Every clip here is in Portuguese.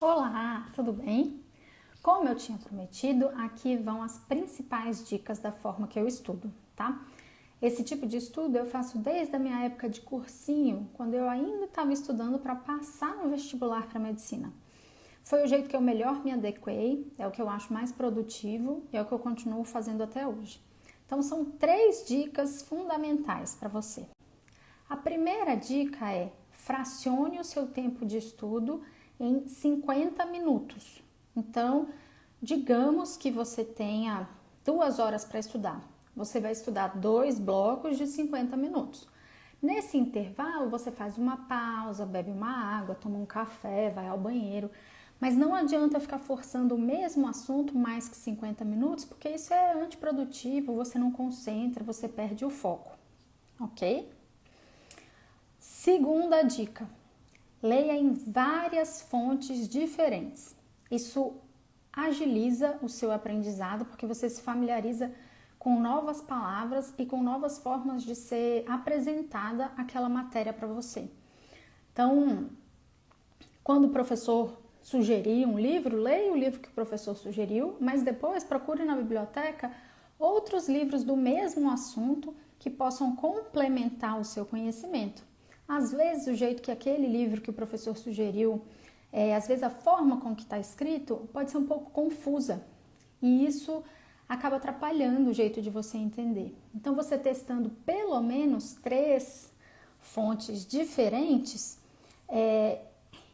Olá, tudo bem? Como eu tinha prometido, aqui vão as principais dicas da forma que eu estudo, tá? Esse tipo de estudo eu faço desde a minha época de cursinho, quando eu ainda estava estudando para passar no vestibular para medicina. Foi o jeito que eu melhor me adequei, é o que eu acho mais produtivo e é o que eu continuo fazendo até hoje. Então são 3 dicas fundamentais para você. A primeira dica é: fracione o seu tempo de estudo em 50 minutos. Então, digamos que você tenha 2 horas para estudar. Você vai estudar 2 blocos de 50 minutos. Nesse intervalo, você faz uma pausa, bebe uma água, toma um café, vai ao banheiro. Mas não adianta ficar forçando o mesmo assunto mais que 50 minutos, porque isso é antiprodutivo, você não concentra, você perde o foco, ok? Segunda dica: leia em várias fontes diferentes. Isso agiliza o seu aprendizado porque você se familiariza com novas palavras e com novas formas de ser apresentada aquela matéria para você. Então, quando o professor sugerir um livro, leia o livro que o professor sugeriu, mas depois procure na biblioteca outros livros do mesmo assunto que possam complementar o seu conhecimento. Às vezes, o jeito que aquele livro que o professor sugeriu, às vezes a forma com que está escrito pode ser um pouco confusa e isso acaba atrapalhando o jeito de você entender. Então, você testando pelo menos 3 fontes diferentes,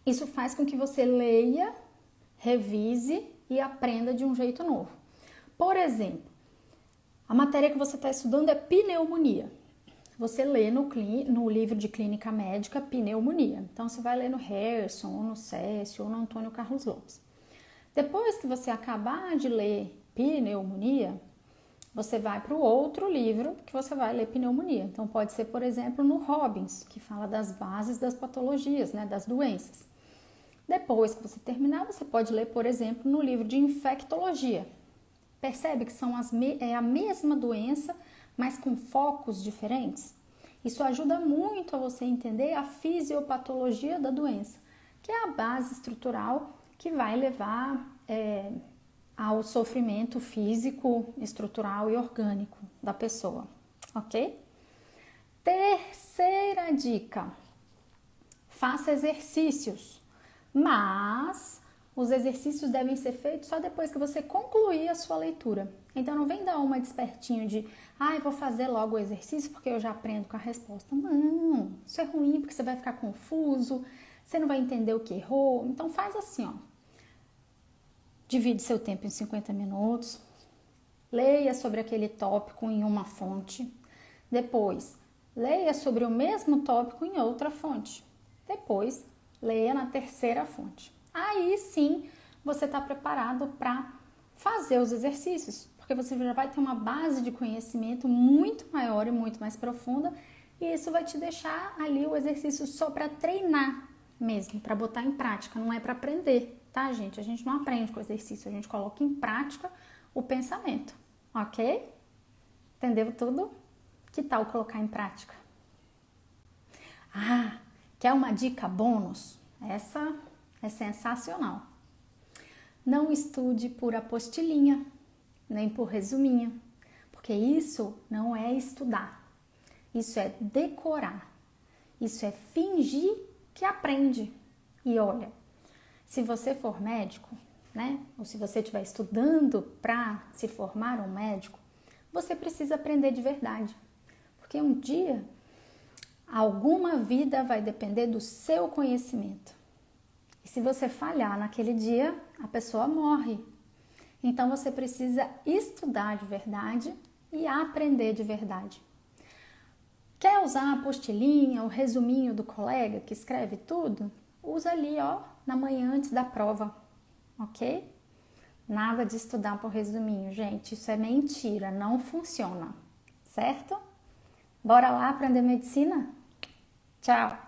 isso faz com que você leia, revise e aprenda de um jeito novo. Por exemplo, a matéria que você está estudando é pneumonia. Você lê no livro de clínica médica pneumonia. Então, você vai ler no Harrison, ou no Cécio, ou no Antônio Carlos Lopes. Depois que você acabar de ler pneumonia, você vai para o outro livro que você vai ler pneumonia. Então, pode ser, por exemplo, no Robbins, que fala das bases das patologias, né, das doenças. Depois que você terminar, você pode ler, por exemplo, no livro de infectologia. Percebe que é a mesma doença, mas com focos diferentes? Isso ajuda muito a você entender a fisiopatologia da doença, que é a base estrutural que vai levar ao sofrimento físico, estrutural e orgânico da pessoa, ok? Terceira dica: faça exercícios, mas os exercícios devem ser feitos só depois que você concluir a sua leitura. Então não vem dar uma despertinho de vou fazer logo o exercício porque eu já aprendo com a resposta. Não, isso é ruim porque você vai ficar confuso, você não vai entender o que errou. Então faz assim, ó. Divide seu tempo em 50 minutos, leia sobre aquele tópico em uma fonte, depois leia sobre o mesmo tópico em outra fonte, depois leia na terceira fonte. Aí sim você está preparado para fazer os exercícios, porque você já vai ter uma base de conhecimento muito maior e muito mais profunda, e isso vai te deixar ali o exercício só para treinar mesmo, para botar em prática, não é para aprender, tá, gente? A gente não aprende com exercício, a gente coloca em prática o pensamento, ok? Entendeu tudo? Que tal colocar em prática? Quer uma dica bônus? Essa é sensacional. Não estude por apostilinha, nem por resuminho, porque isso não é estudar. Isso é decorar. Isso é fingir que aprende. E olha, se você for médico, né, ou se você estiver estudando para se formar um médico, você precisa aprender de verdade. Porque um dia, alguma vida vai depender do seu conhecimento. E se você falhar naquele dia, a pessoa morre. Então você precisa estudar de verdade e aprender de verdade. Quer usar a apostilinha, o resuminho do colega que escreve tudo? Usa ali, ó, na manhã antes da prova, ok? Nada de estudar por resuminho, gente. Isso é mentira, não funciona, certo? Bora lá aprender medicina? Tchau!